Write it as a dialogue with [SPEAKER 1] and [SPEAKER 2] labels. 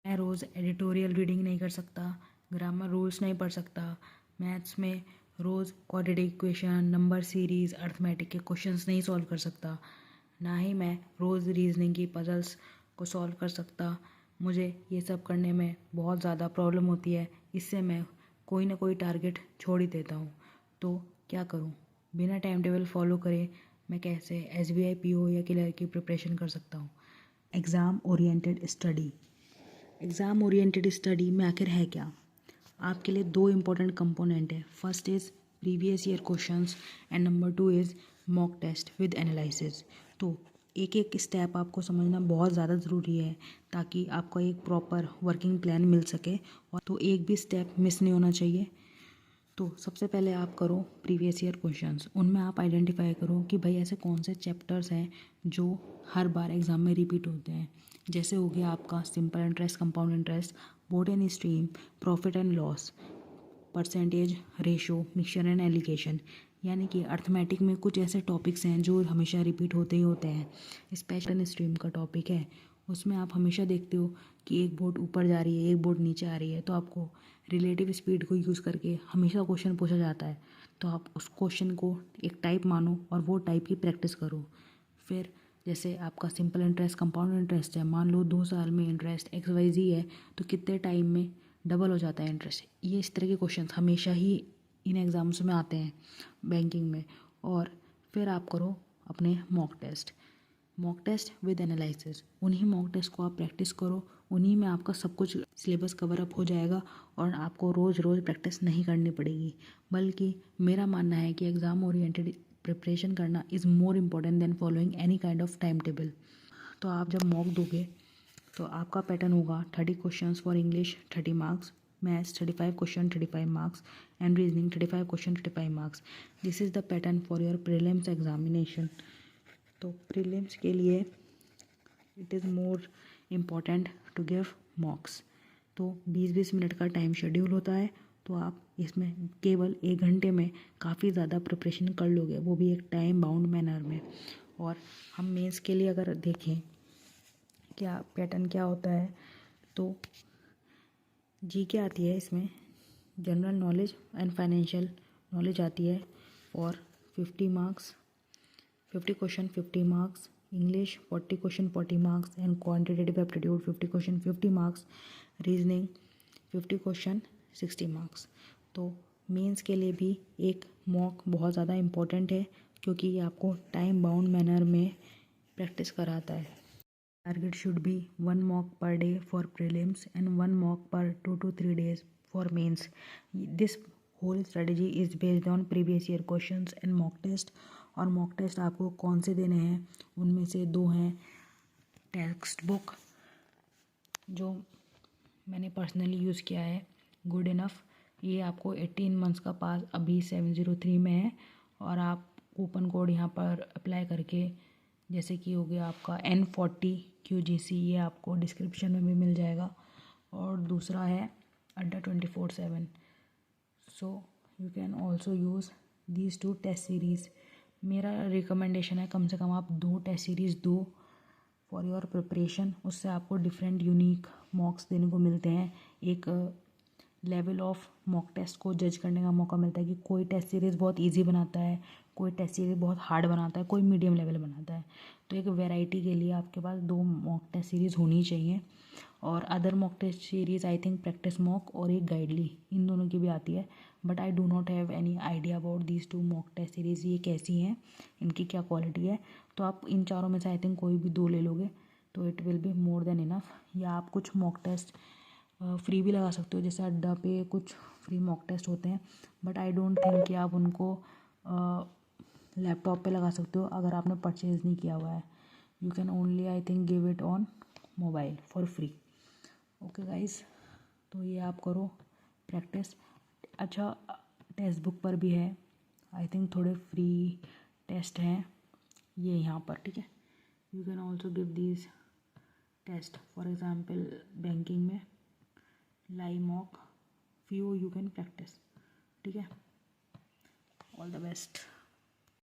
[SPEAKER 1] मैं रोज़ editorial reading नहीं कर सकता, ग्रामर रूल्स नहीं पढ़ सकता, मैथ्स में रोज़ quadratic equation, number series, arithmetic के क्वेश्चंस नहीं सॉल्व कर सकता, ना ही मैं रोज़ रीजनिंग की पजल्स को सॉल्व कर सकता। मुझे ये सब करने में बहुत ज़्यादा प्रॉब्लम होती है, इससे मैं कोई ना कोई टारगेट छोड़ ही देता हूँ। तो क्या करूँ? बिना टाइम टेबल फॉलो करे मैं कैसे SBI PO या क्लर्क की प्रिपरेशन कर सकता हूँ? Exam oriented study. Exam oriented study में आखिर है क्या? आपके लिए दो इम्पोर्टेंट कंपोनेंट है। First is previous year questions and number 2 is mock test with analysis. तो एक एक स्टेप आपको समझना बहुत ज़्यादा ज़रूरी है ताकि आपको एक प्रॉपर वर्किंग प्लान मिल सके, और तो एक भी स्टेप मिस नहीं होना चाहिए। तो सबसे पहले आप करो प्रीवियस ईयर क्वेश्चंस। उनमें आप आइडेंटिफाई करो कि भाई ऐसे कौन से चैप्टर्स हैं जो हर बार एग्ज़ाम में रिपीट होते हैं। जैसे हो गया आपका simple interest, compound interest, board and stream, profit and loss, percentage, ratio, mixture and allegation. यानी कि अर्थमेटिक में कुछ ऐसे टॉपिक्स हैं जो हमेशा रिपीट होते ही होते हैं। स्पेशल स्ट्रीम का टॉपिक है, उसमें आप हमेशा देखते हो कि एक बोर्ड ऊपर जा रही है, एक बोर्ड नीचे आ रही है, तो आपको रिलेटिव स्पीड को यूज़ करके हमेशा क्वेश्चन पूछा जाता है। तो आप उस क्वेश्चन को एक टाइप मानो और वो टाइप की प्रैक्टिस करो। फिर जैसे आपका सिंपल इंटरेस्ट, कंपाउंड इंटरेस्ट है, मान लो 2 साल में इंटरेस्ट XYZ है, तो कितने टाइम में डबल हो जाता है इंटरेस्ट। ये इस तरह के क्वेश्चन हमेशा ही इन एग्ज़ाम्स में आते हैं बैंकिंग में। और फिर आप करो अपने मॉक टेस्ट विद एनालिसिस। उन्हीं मॉक टेस्ट को आप प्रैक्टिस करो, उन्हीं में आपका सब कुछ सिलेबस कवर अप हो जाएगा और आपको रोज़ रोज़ प्रैक्टिस नहीं करनी पड़ेगी। बल्कि मेरा मानना है कि एग्ज़ाम ओरिएंटेड प्रिपरेशन करना is more important than following any kind of time table. तो आप जब मॉक दोगे तो आपका पैटर्न होगा 30 questions for English 30 marks, maths 35 question 35 marks, and reasoning 35 question 35 marks. This is the pattern for your prelims examination. तो prelims के लिए it is more important to give mocks. तो 20-20 मिनट का टाइम शेड्यूल होता है, तो आप इसमें केवल 1 घंटे में काफ़ी ज़्यादा प्रिपरेशन कर लोगे, वो भी एक टाइम बाउंड मैनर में। और हम मेंस के लिए अगर देखें क्या पैटर्न क्या होता है, तो GK आती है, इसमें general knowledge and financial knowledge आती है और 50 marks, 50 question 50 marks, English 40 question 40 marks, and quantitative aptitude 50 question 50 marks, reasoning 50 question 60 marks. तो मेंस के लिए भी एक मॉक बहुत ज़्यादा इम्पोर्टेंट है, क्योंकि ये आपको टाइम बाउंड मैनर में प्रैक्टिस कराता है। Target should be 1 mock per day for prelims and 1 mock per 2 to 3 days for mains. This whole strategy is based on previous year questions and mock test. और mock test आपको कौन से देने हैं, उनमें से 2 हैं टेक्स्ट बुक, जो मैंने पर्सनली यूज़ किया है, गुड इनफ। ये आपको 18 मंथ्स का पास अभी 703 में है, और आप कूपन कोड यहाँ पर अप्लाई करके, जैसे कि हो गया आपका N40 QGC, ये आपको डिस्क्रिप्शन में भी मिल जाएगा। और दूसरा है Adda 24/7। So you can also use these 2 test series. मेरा रिकमेंडेशन है कम से कम आप 2 टेस्ट सीरीज़ दो फॉर योर प्रिपरेशन। उससे आपको डिफरेंट यूनिक मॉक्स देने को मिलते हैं, एक लेवल ऑफ मॉक टेस्ट को जज करने का मौका मिलता है कि कोई टेस्ट सीरीज़ बहुत इजी बनाता है, कोई टेस्ट सीरीज़ बहुत हार्ड बनाता है, कोई मीडियम लेवल बनाता है। तो एक वैरायटी के लिए आपके पास 2 मॉक टेस्ट सीरीज़ होनी चाहिए। और other mock test series I think practice mock और एक गाइडली, इन दोनों की भी आती है, but I do not have any idea about these 2 mock test series, ये कैसी हैं, इनकी क्या क्वालिटी है। तो आप इन चारों में से आई थिंक कोई भी 2 ले लोगे तो it will be more than enough. या आप कुछ मॉक टेस्ट फ्री भी लगा सकते हो, जैसे अड्डा पे कुछ फ्री मॉक टेस्ट होते हैं, बट आई डोंट थिंक कि आप उनको लैपटॉप पे लगा सकते हो अगर आपने परचेज़ नहीं किया हुआ है। You can only I think give it on mobile for free. Okay guys, तो ये आप करो प्रैक्टिस। अच्छा, टेक्स्ट बुक पर भी है, आई थिंक थोड़े फ्री टेस्ट हैं ये यहाँ पर, ठीक है। You can also give these test, for example banking में live mock, few you can practice, ठीक है। All the best.